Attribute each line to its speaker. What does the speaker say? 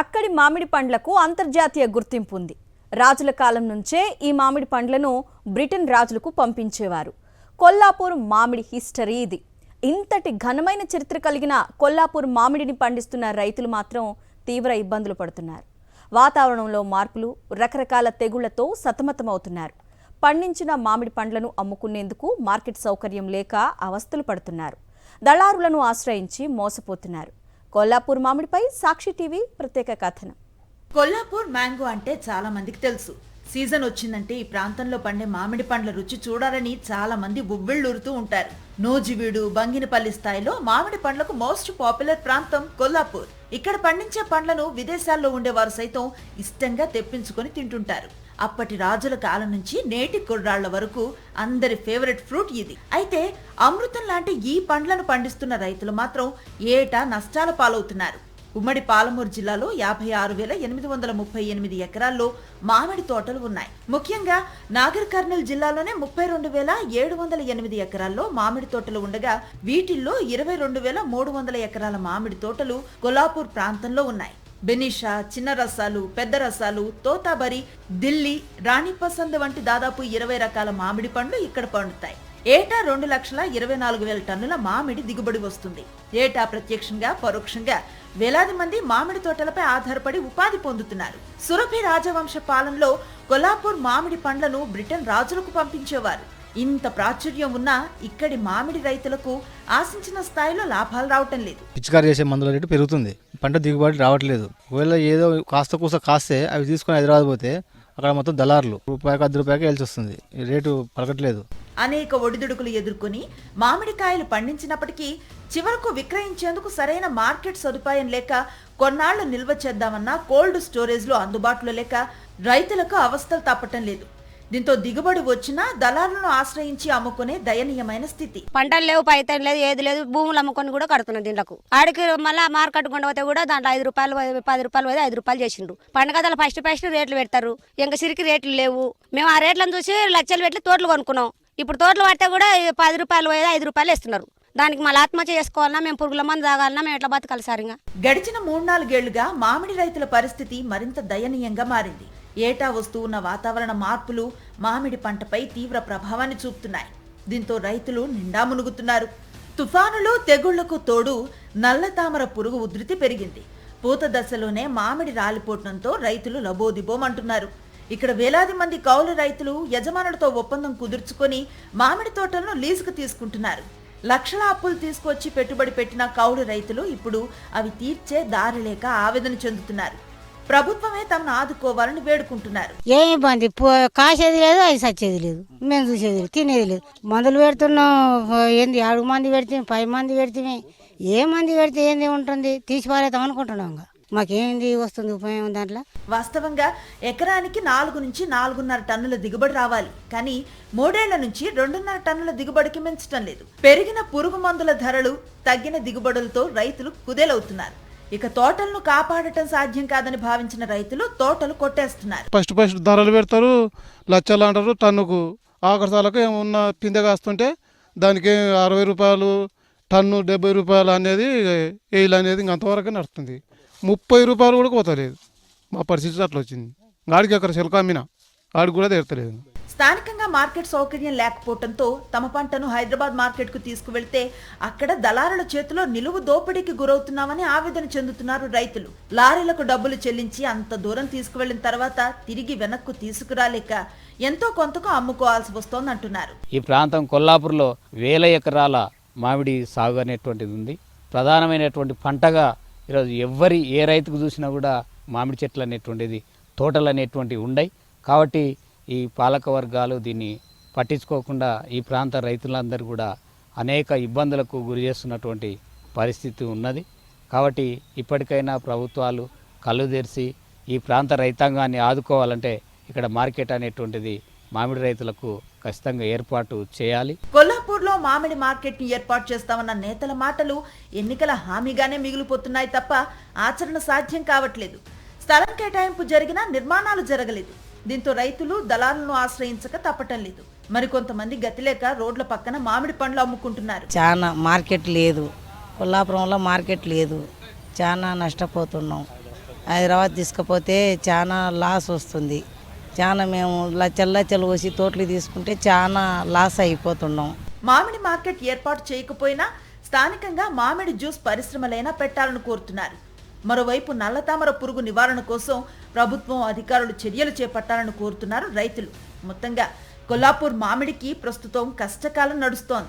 Speaker 1: అక్కడి మామిడి పండ్లకు అంతర్జాతీయ గుర్తింపు ఉంది. రాజుల కాలం నుంచే ఈ మామిడి పండ్లను బ్రిటన్ రాజులకు పంపించేవారు. కొల్లాపూర్ మామిడి హిస్టరీ ఇది. ఇంతటి ఘనమైన చరిత్ర కలిగిన కొల్లాపూర్ మామిడిని పండిస్తున్న రైతులు మాత్రం తీవ్ర ఇబ్బందులు పడుతున్నారు. వాతావరణంలో మార్పులు, రకరకాల తెగుళ్లతో సతమతమవుతున్నారు. పండించిన మామిడి పండ్లను అమ్ముకునేందుకు మార్కెట్ సౌకర్యం లేక అవస్థలు పడుతున్నారు. దళారులను ఆశ్రయించి మోసపోతున్నారు. కొల్లాపూర్ మామిడిపై సాక్షి టీవీ ప్రత్యేక కథనం.
Speaker 2: కొల్లాపూర్ మ్యాంగో అంటే చాలా మందికి తెలుసు. సీజన్ వచ్చిందంటే ఈ ప్రాంతంలో పండే మామిడి పండ్ల రుచి చూడాలని చాలా మంది బుబ్బిళ్ళూరుతూ ఉంటారు. నూజివీడు, బంగినపల్లి స్థాయిలో మామిడి పండ్లకు మోస్ట్ పాపులర్ ప్రాంతం కొల్లాపూర్. ఇక్కడ పండించే పండ్లను విదేశాల్లో ఉండేవారు సైతం ఇష్టంగా తెప్పించుకొని తింటుంటారు. అప్పటి రాజుల కాలం నుంచి నేటి కుర్రాళ్ల వరకు అందరి ఫేవరెట్ ఫ్రూట్ ఇది. అయితే అమృతం లాంటి ఈ పండ్లను పండిస్తున్న రైతులు మాత్రం ఏటా నష్టాల పాలవుతున్నారు. ఉమ్మడి పాలమూరు జిల్లాలో 56,838 ఎకరాల్లో మామిడి తోటలు ఉన్నాయి. ముఖ్యంగా నాగర్ కర్నూల్ జిల్లాలోనే 32,708 ఎకరాల్లో మామిడి తోటలు ఉండగా వీటిల్లో 22,300 ఎకరాల మామిడి తోటలు కొల్లాపూర్ ప్రాంతంలో ఉన్నాయి. బెనిషా, చిన్న రసాలు, పెద్ద రసాలు, తోతాబరి, ఢిల్లీ, రాణి పసంద్ వంటి దాదాపు 20 రకాల మామిడి పండ్లు ఇక్కడ పండుతాయి. ఏటా 2,24,000 టన్నుల మామిడి దిగుబడి వస్తుంది. ఏటా ప్రత్యక్షంగా పరోక్షంగా వేలాది మంది మామిడి తోటలపై ఆధారపడి ఉపాధి పొందుతున్నారు. సురభి రాజవంశ పాలనలో కొల్లాపూర్ మామిడి పండ్లను బ్రిటన్ రాజులకు పంపించేవారు. ఇంత ప్రాచుర్యం ఉన్నా ఇక్కడి మామిడి రైతులకు ఆశించిన స్థాయిలో లాభాలు రావటం లేదు.
Speaker 3: పిచికారి చేసే మందుల రేటు పెరుగుతుంది, పంట దిగుబడి రావట్లేదు. ఒకవేళ ఏదో కాస్త కూస కాస్తే అవి తీసుకుని హైదరాబాద్ పోతే అక్కడ మొత్తం దళారులు రూపాయికి 10 రూపాయలకి వెళ్ళి వస్తుంది. రేటు పలకట్లేదు.
Speaker 2: అనేక ఒడిదుడుకులు ఎదుర్కొని మామిడికాయలు పండించినప్పటికీ చివరకు విక్రయించేందుకు సరైన మార్కెట్ సదుపాయం లేక, కొన్నాళ్లు నిల్వ చేద్దామన్నా కోల్డ్ స్టోరేజ్లు అందుబాటులో లేక రైతులకు అవస్థలు తప్పటం లేదు. దీంతో దిగుబడి వచ్చినా దళారులను ఆశ్రయించి అమ్ముకునే దయనీయమైన స్థితి.
Speaker 4: పంటలు లేవు, పైతం లేదు, ఏది లేదు. భూములు అమ్ముకొని కూడా కడుతున్నారు. దీంట్లో ఆడికి మళ్ళీ మార్కెట్ కొండపోతే కూడా దాంట్లో 5 రూపాయలు 10 రూపాయలు పోతే 5 రూపాయలు చేసిండ్రు. పండుగ ఫస్ట్ రేట్లు పెడతారు. ఇంకా సిరికి రేట్లు లేవు. మేము ఆ రేట్లను చూసి లక్షలు పెట్టి తోటలు కొనుక్కున్నాం. ఇప్పుడు తోటలు పడితే కూడా 10 రూపాయలు పోయేది 5 రూపాయలు ఇస్తున్నారు. దానికి మళ్ళీ ఆత్మహత్య చేసుకోవాలన్నా, మేము పురుగుల మందు తాగాలన్నా మేము ఎట్లా బతకాలి సారింగా?
Speaker 2: గడిచిన 3-4 ఏళ్లుగా మామిడి రైతుల పరిస్థితి మరింత దయనీయంగా మారింది. ఏటా వస్తూ ఉన్న వాతావరణ మార్పులు మామిడి పంటపై తీవ్ర ప్రభావాన్ని చూపుతున్నాయి. దీంతో రైతులు నిండా మునుగుతున్నారు. తుఫానులు, తెగుళ్లకు తోడు నల్లతామర పురుగు ఉధృతి పెరిగింది. పూత దశలోనే మామిడి రాలిపోవడంతో రైతులు లబోదిబోమంటున్నారు. ఇక్కడ వేలాది మంది కౌలు రైతులు యజమానులతో ఒప్పందం కుదుర్చుకొని మామిడి తోటలను లీజుకు తీసుకుంటున్నారు. లక్షల అప్పులు తీసుకొచ్చి పెట్టుబడి పెట్టిన కౌలు రైతులు ఇప్పుడు అవి తీర్చే దారి లేక ఆవేదన చెందుతున్నారు. ప్రభుత్వమే తమను ఆదుకోవాలని వేడుకుంటున్నారు.
Speaker 5: ఏం ఇబ్బంది, కాసేది లేదు, అది సచ్చేది లేదు, మేము చూసేది లేదు, తినేది లేదు. మందులు పెడుతున్నాం. ఏంది 7 మంది పెడితే 10 మంది పెడితే ఏ మంది పెడితే ఏంది ఉంటుంది, తీసి పారేద్దాం అనుకుంటున్నాం. మాకేంది వస్తుంది ఉపయోగం దాంట్లో?
Speaker 2: వాస్తవంగా ఎకరానికి 4 నుంచి 4.5 టన్నుల దిగుబడి రావాలి. కానీ 3 ఏళ్ల నుంచి 2.5 టన్నుల దిగుబడికి పెంచడం లేదు. పెరిగిన పురుగు మందుల ధరలు, తగ్గిన దిగుబడులతో రైతులు కుదేలవుతున్నారు. ఇక తోటలను కాపాడటం సాధ్యం కాదని భావించిన రైతులు తోటలు కొట్టేస్తున్నారు.
Speaker 6: ఫస్ట్ ధరలు పెడతారు, లక్షలు అంటారు టన్నుకు. ఆఖరిసాలకు ఏమన్నా పిందె కాస్తుంటే దానికి 60 రూపాయలు టన్ను, 70 రూపాయలు అనేది వేలు అనేది అంతవరకు నడుస్తుంది. 30 రూపాయలు కూడా పోతలేదు. మా పరిస్థితి అట్లా వచ్చింది. గాడికి అక్కడ చెలక అమ్మినా గాడికి కూడా తీరతలేదు.
Speaker 2: స్థానికంగా మార్కెట్ సౌకర్యం లేకపోవడంతో తమ పంటను హైదరాబాద్ మార్కెట్కు తీసుకువెళ్తే అక్కడ దళారుల చేతిలో నిలువు దోపిడీకి గురవుతున్నామని ఆవేదన చెందుతున్నారు రైతులు. లారీలకు డబ్బులు చెల్లించి అంత దూరం తీసుకువెళ్లిన తర్వాత తిరిగి వెనక్కు తీసుకురాలేక ఎంతో కొంతకు అమ్ముకోవాల్సి వస్తోందంటున్నారు.
Speaker 7: ఈ ప్రాంతం కొల్లాపూర్లో 1000 ఎకరాల మామిడి సాగు అనేటువంటిది ఉంది. ప్రధానమైనటువంటి పంటగా ఈరోజు ఏ రైతుకు చూసినా కూడా మామిడి చెట్లు అనేటువంటిది, తోటలు అనేటువంటివి ఉన్నాయి. కాబట్టి ఈ పాలక వర్గాలు దీన్ని పట్టించుకోకుండా ఈ ప్రాంత రైతులందరూ కూడా అనేక ఇబ్బందులకు గురి చేస్తున్నటువంటి పరిస్థితి ఉన్నది. కాబట్టి ఇప్పటికైనా ప్రభుత్వాలు కళ్ళు తెరిచి ఈ ప్రాంత రైతాంగాన్ని ఆదుకోవాలంటే ఇక్కడ మార్కెట్ అనేటువంటిది మామిడి రైతులకు ఖచ్చితంగా ఏర్పాటు చేయాలి.
Speaker 2: కొల్లాపూర్లో మామిడి మార్కెట్ ని ఏర్పాటు చేస్తామన్న నేతల మాటలు ఎన్నికల హామీగానే మిగిలిపోతున్నాయి తప్ప ఆచరణ సాధ్యం కావట్లేదు. స్థలం కేటాయింపు జరిగినా నిర్మాణాలు జరగలేదు. దీంతో రైతులు దళారులను ఆశ్రయించక తప్పటం లేదు. మరికొంతమంది గతిలేక రోడ్ల పక్కన మామిడి పండ్లు అమ్ముకుంటున్నారు.
Speaker 5: చాలా మార్కెట్ లేదు, కొల్లాపురంలో మార్కెట్ లేదు, చాలా నష్టపోతున్నాం.
Speaker 8: హైదరాబాద్ తీసుకుపోతే చాలా లాస్ వస్తుంది. చాలా మేము లచ్చలు పోసి తోటలు తీసుకుంటే చాలా లాస్ అయిపోతున్నాం.
Speaker 2: మామిడి మార్కెట్ ఏర్పాటు చేయకపోయినా స్థానికంగా మామిడి జ్యూస్ పరిశ్రమలైనా పెట్టాలని కోరుతున్నారు. మరోవైపు నల్లతామర పురుగు నివారణ కోసం ప్రభుత్వం అధికారులు చర్యలు చేపట్టాలని కోరుతున్నారు రైతులు. మొత్తంగా కొల్లాపూర్ మామిడికి ప్రస్తుతం కష్టకాలం నడుస్తోంది.